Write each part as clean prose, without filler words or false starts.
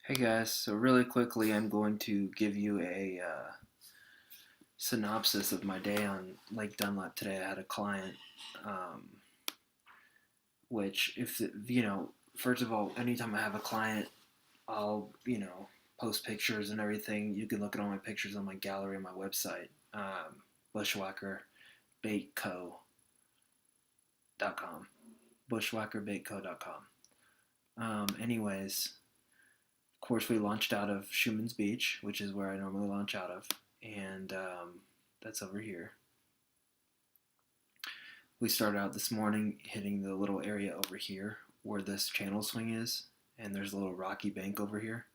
Hey guys, so really quickly, I'm going to give you a synopsis of my day on Lake Dunlap today. I had a client, um, which, first of all, anytime I have a client, I'll, post pictures and everything. You can look at all my pictures on my gallery on my website, bushwhackerbaitco.com. Bushwhackerbaitco.com. Anyways, of course, we launched out of Schuman's Beach, which is where I normally launch out of, and that's over here. We started out this morning hitting the little area over here where this channel swing is, and there's a little rocky bank over here.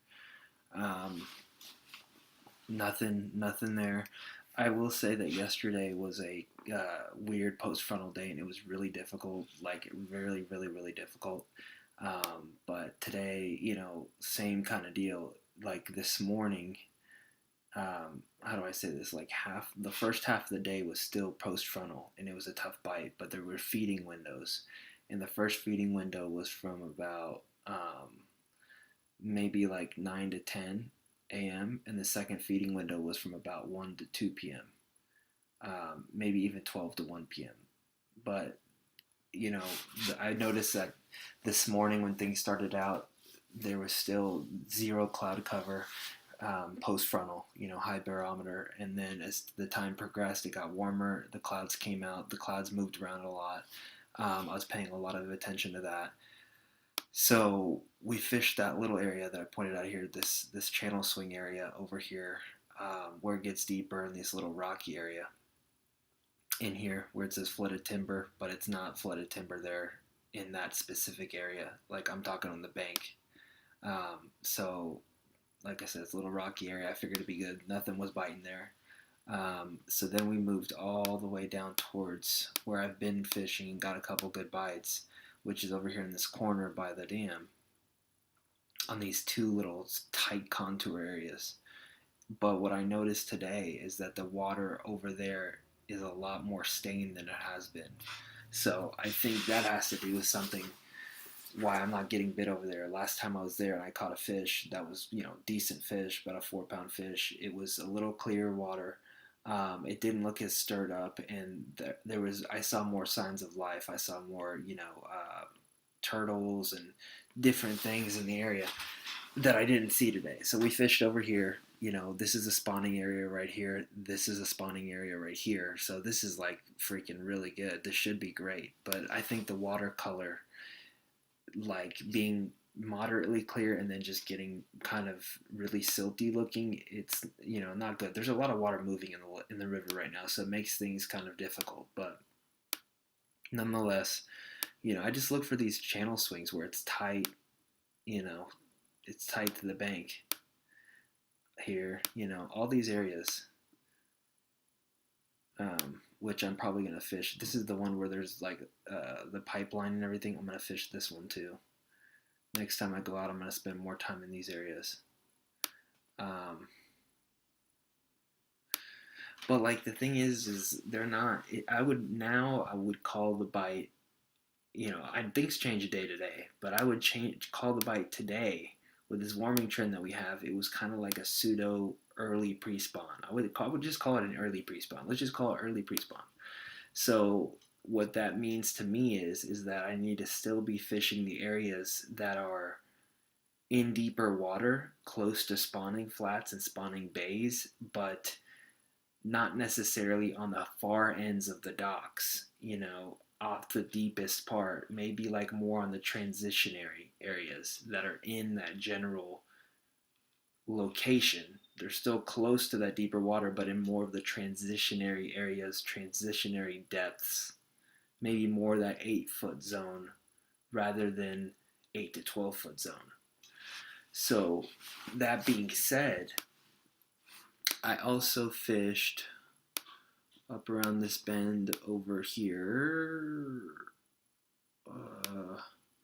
Um, nothing there. I will say that yesterday was a weird post frontal day, and it was really difficult, like really, really, really difficult. But today, same kind of deal. Like this morning, how do I say this? Like the first half of the day was still post frontal, and it was a tough bite. But there were feeding windows, and the first feeding window was from about maybe like 9 to 10 a.m., and the second feeding window was from about 1 to 2 p.m. Maybe even 12 to 1 p.m. But I noticed that this morning when things started out, there was still zero cloud cover, post frontal, high barometer. And then as the time progressed, it got warmer. The clouds came out. The clouds moved around a lot. I was paying a lot of attention to that. So we fished that little area that I pointed out here, this channel swing area over here, where it gets deeper in this little rocky area in here where it says flooded timber, but it's not flooded timber there in that specific area. Like I'm talking on the bank. So like I said, it's a little rocky area. I figured it'd be good. Nothing was biting there. So then we moved all the way down towards where I've been fishing and got a couple good bites, which is over here in this corner by the dam on these two little tight contour areas. But what I noticed today is that the water over there is a lot more stained than it has been. So I think that has to do with something why I'm not getting bit over there. Last time I was there and I caught a fish that was, decent fish, about a 4 pound fish. It was a little clear water. It didn't look as stirred up, and I saw more signs of life. I saw more, turtles and different things in the area that I didn't see today. So we fished over here. This is a spawning area right here. This is a spawning area right here. So this is like freaking really good. This should be great. But I think the watercolor, like being moderately clear and then just getting kind of really silty looking, it's not good. There's a lot of water moving in the river right now, so it makes things kind of difficult. But nonetheless, I just look for these channel swings where it's tight. It's tight to the bank here. All these areas, which I'm probably gonna fish. This is the one where there's like the pipeline and everything. I'm gonna fish this one too. Next time I go out, I'm gonna spend more time in these areas. But like the thing is they're not. I would call the bite. Things change day to day, but I would call the bite today with this warming trend that we have. It was kind of like a pseudo early pre-spawn. I would just call it an early pre-spawn. Let's just call it early pre-spawn. So what that means to me is that I need to still be fishing the areas that are in deeper water, close to spawning flats and spawning bays, but not necessarily on the far ends of the docks, off the deepest part, maybe like more on the transitionary areas that are in that general location. They're still close to that deeper water, but in more of the transitionary areas, transitionary depths, maybe more that 8 foot zone rather than 8 to 12 foot zone. So, that being said, I also fished up around this bend over here.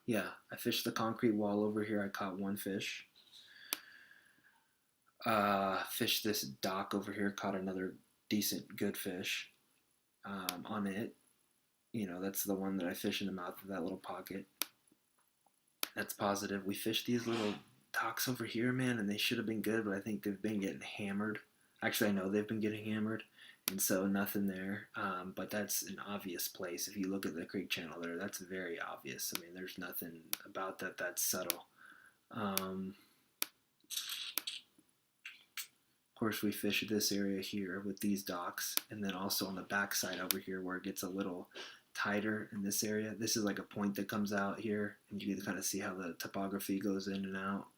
Yeah, I fished the concrete wall over here. I caught one fish. Fished this dock over here. Caught another decent, good fish on it. That's the one that I fished in the mouth of that little pocket. That's positive. We fished these little docks over here, man, and they should have been good, but I think they've been getting hammered. Actually, I know they've been getting hammered, and so nothing there. But that's an obvious place. If you look at the creek channel there, that's very obvious. I mean, there's nothing about that that's subtle. Of course, we fish this area here with these docks, and then also on the backside over here where it gets a little tighter in this area. This is like a point that comes out here, and you can kind of see how the topography goes in and out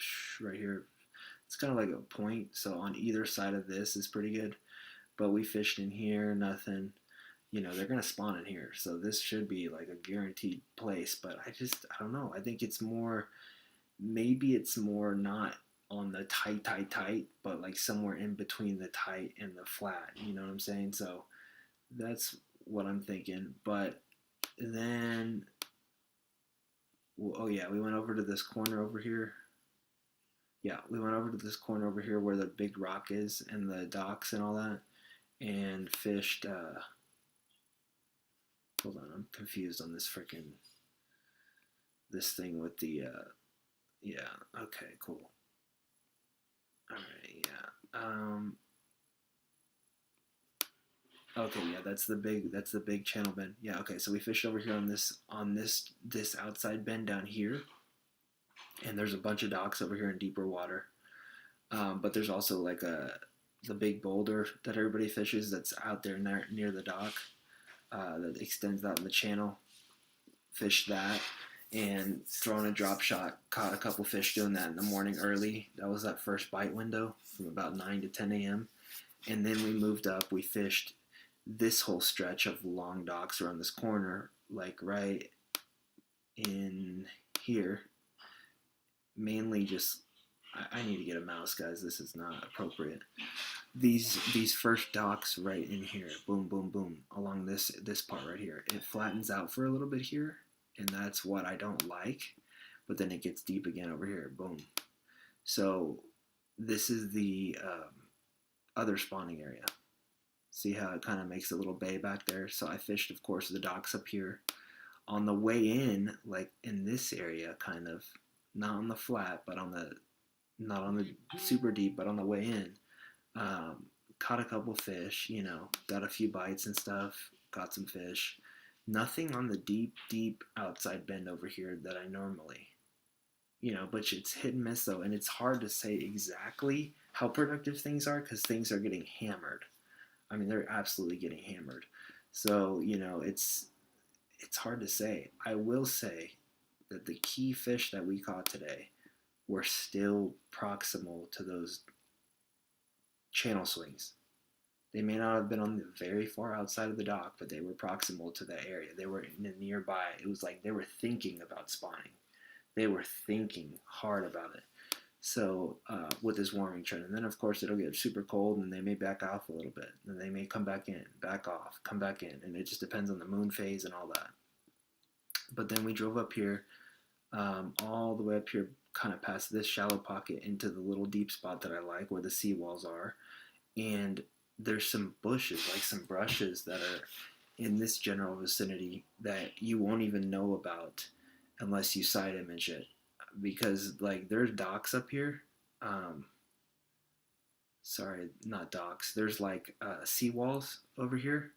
right here. It's kind of like a point, so on either side of this is pretty good. But we fished in here, nothing. You know, they're gonna spawn in here, so this should be like a guaranteed place. But I don't know. I think it's more, maybe it's more not on the tight, but like somewhere in between the tight and the flat. You know what I'm saying? So that's what I'm thinking. But then, oh yeah, we went over to this corner over here. Yeah, we went over to this corner over here where the big rock is and the docks and all that, and fished. Hold on, I'm confused on this freaking this thing with the. Yeah. Okay. Cool. All right. Yeah. Okay. Yeah. That's the big channel bend. Yeah. Okay. So we fished over here on this outside bend down here, and there's a bunch of docks over here in deeper water. But there's also like the big boulder that everybody fishes that's out there near the dock that extends out in the channel. Fished that and throwing a drop shot. Caught a couple fish doing that in the morning early. That was that first bite window from about 9 to 10 a.m. And then we moved up. We fished this whole stretch of long docks around this corner, like right in here. Mainly just, I need to get a mouse, guys. This is not appropriate. These first docks right in here, boom, boom, boom, along this part right here. It flattens out for a little bit here, and that's what I don't like. But then it gets deep again over here, boom. So this is the other spawning area. See how it kind of makes a little bay back there? So I fished, of course, the docks up here. On the way in, like in this area, kind of, not on the flat, but not on the super deep, but on the way in, caught a couple fish, you know, got a few bites and stuff, got some fish. Nothing on the deep outside bend over here that I normally, you know, but it's hit and miss though, and it's hard to say exactly how productive things are because things are getting hammered. I mean, they're absolutely getting hammered. So, you know, it's hard to say. I will say that the key fish that we caught today were still proximal to those channel swings. They may not have been on the very far outside of the dock, but they were proximal to that area. They were in a nearby. It was like they were thinking about spawning. They were thinking hard about it. So with this warming trend, and then of course it'll get super cold, and they may back off a little bit, and they may come back in, back off, come back in, and it just depends on the moon phase and all that. But then we drove up here, all the way up here, kind of past this shallow pocket into the little deep spot that I like, where the seawalls are, and there's some bushes, like some brushes that are in this general vicinity that you won't even know about unless you side image it, because like there's docks up here. Sorry, not docks. There's like seawalls over here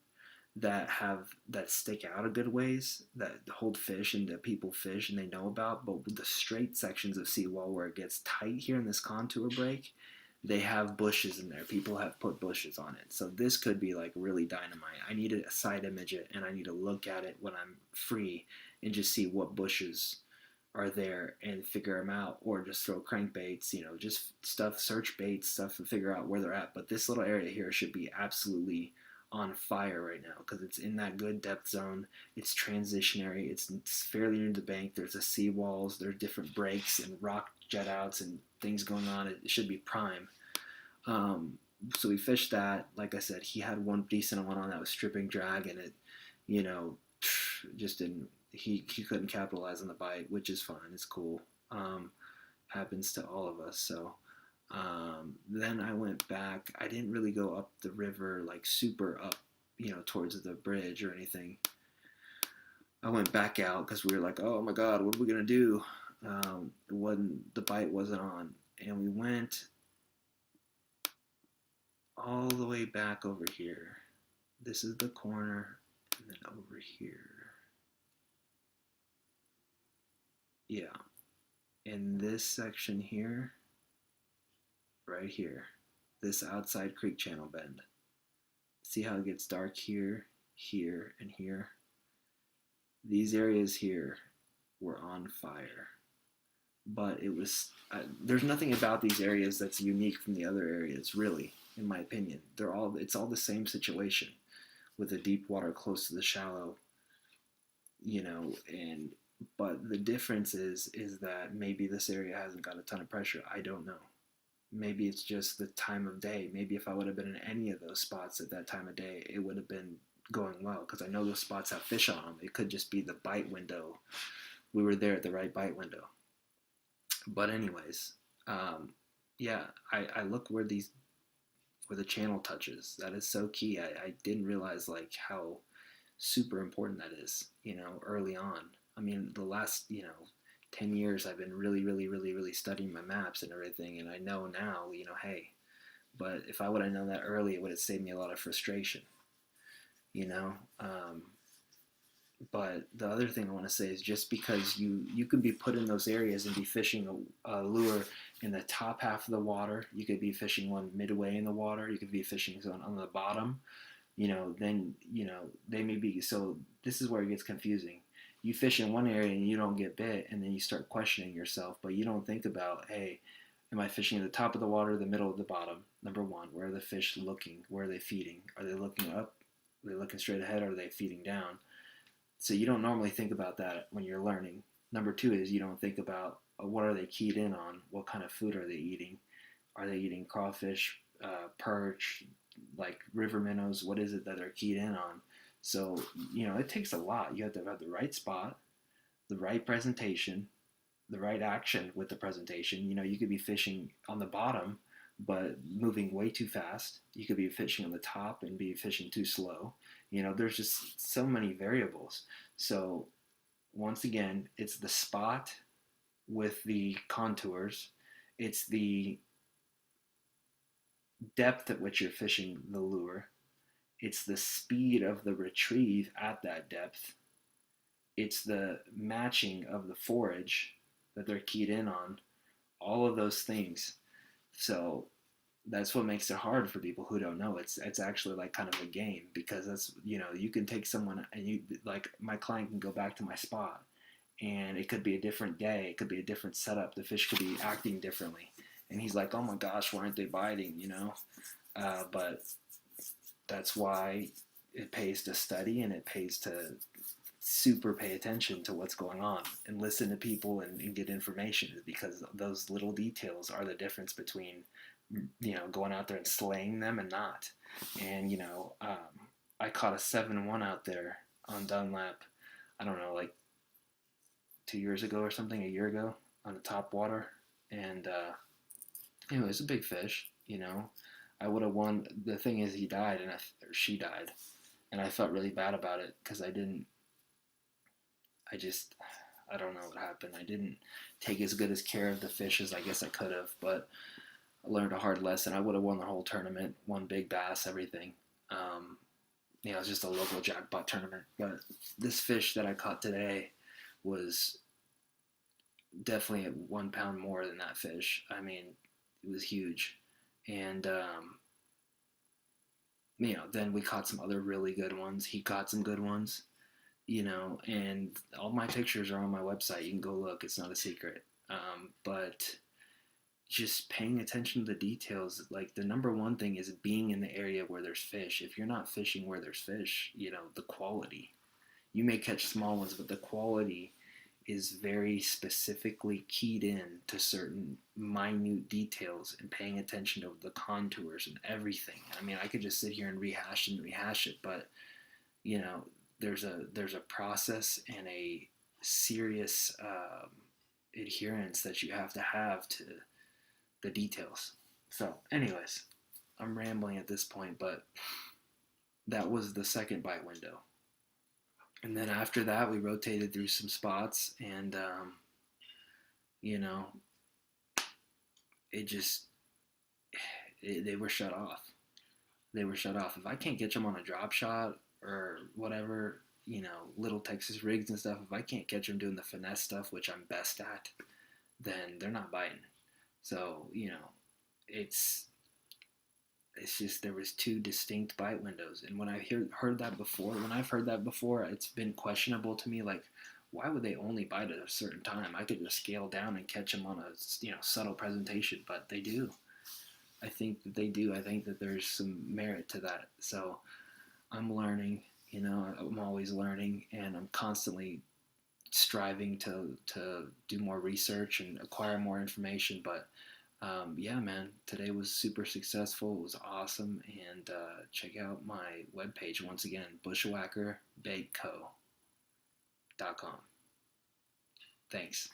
that stick out a good ways, that hold fish and that people fish and they know about. But with the straight sections of seawall where it gets tight here in this contour break, they have bushes in there. People have put bushes on it. So this could be like really dynamite. I need to side image it, and I need to look at it when I'm free and just see what bushes are there and figure them out, or just throw crankbaits, you know, just stuff, search baits, stuff to figure out where they're at. But this little area here should be absolutely on fire right now because it's in that good depth zone. It's transitionary. It's fairly near the bank. There's a seawalls. There's different breaks and rock jet outs and things going on. It should be prime. So we fished that. Like I said, he had one decent one on that was stripping drag, and it, you know, just didn't. He couldn't capitalize on the bite, which is fine. It's cool. Happens to all of us. So then I went back. I didn't really go up the river like super up, you know, towards the bridge or anything. I went back out because we were like, oh my God, what are we gonna do? The bite wasn't on, and we went all the way back over here. This is the corner, and then over here. Yeah, in this section here, right here, this outside creek channel bend. See how it gets dark here, here, and here? These areas here were on fire. But there's nothing about these areas that's unique from the other areas, really, in my opinion. It's all the same situation with the deep water close to the shallow, and but the difference is that maybe this area hasn't got a ton of pressure. I don't know. Maybe it's just the time of day. Maybe if I would have been in any of those spots at that time of day, it would have been going well, because I know those spots have fish on them. It could just be the bite window. We were there at the right bite window. But anyways, yeah, I look where the channel touches. That is so key. I didn't realize like how super important that is, early on. I mean, the last, 10 years I've been really, really, really, really studying my maps and everything, and I know now, hey, but if I would have known that early, it would have saved me a lot of frustration, you know. But the other thing I want to say is, just because you can be put in those areas and be fishing a lure in the top half of the water, you could be fishing one midway in the water, you could be fishing one on the bottom, then they may be. So this is where it gets confusing. You fish in one area and you don't get bit, and then you start questioning yourself, but you don't think about, hey, am I fishing at the top of the water, the middle, of the bottom? Number one, where are the fish looking? Where are they feeding? Are they looking up? Are they looking straight ahead? Or are they feeding down? So you don't normally think about that when you're learning. Number two is, you don't think about what are they keyed in on? What kind of food are they eating? Are they eating crawfish, perch, like river minnows? What is it that they're keyed in on? So, it takes a lot. You have to have the right spot, the right presentation, the right action with the presentation. You could be fishing on the bottom, but moving way too fast. You could be fishing on the top and be fishing too slow. There's just so many variables. So, once again, it's the spot with the contours, it's the depth at which you're fishing the lure, it's the speed of the retrieve at that depth, it's the matching of the forage that they're keyed in on, all of those things. So that's what makes it hard for people who don't know. It's actually like kind of a game, because that's, you can take someone, and you, like, my client can go back to my spot, and it could be a different day, it could be a different setup, the fish could be acting differently, and he's like, oh my gosh, why aren't they biting? But that's why it pays to study, and it pays to super pay attention to what's going on and listen to people and get information, because those little details are the difference between going out there and slaying them and not. And I caught a 7-1 out there on Dunlap, I don't know, like 2 years ago or something, a year ago, on the top water. And anyway, it was a big fish. I would have won. The thing is, he died, or she died, and I felt really bad about it, because I don't know what happened. I didn't take as good as care of the fish as I guess I could have, but I learned a hard lesson. I would have won the whole tournament, won big bass, everything. It was just a local jackpot tournament. But this fish that I caught today was definitely 1 pound more than that fish. I mean, it was huge. And, then we caught some other really good ones. He caught some good ones, and all my pictures are on my website. You can go look. It's not a secret. But just paying attention to the details. Like, the number one thing is being in the area where there's fish. If you're not fishing where there's fish, the quality. You may catch small ones, but the quality is very specifically keyed in to certain minute details, and paying attention to the contours and everything. I mean, I could just sit here and rehash it, but there's a process and a serious adherence that you have to the details. So, anyways, I'm rambling at this point, but that was the second bite window. And then after that, we rotated through some spots, and you know, it just they were shut off. They were shut off. If I can't catch them on a drop shot or whatever, little Texas rigs and stuff, if I can't catch them doing the finesse stuff, which I'm best at, then they're not biting. So, it's it's just there was two distinct bite windows, and when I've heard that before, it's been questionable to me. Like, why would they only bite at a certain time? I could just scale down and catch them on a subtle presentation, but they do. I think that they do. I think that there's some merit to that. So I'm learning. I'm always learning, and I'm constantly striving to do more research and acquire more information. But yeah, man, today was super successful. It was awesome. And check out my webpage once again, bushwhackerbaitco.com. Thanks.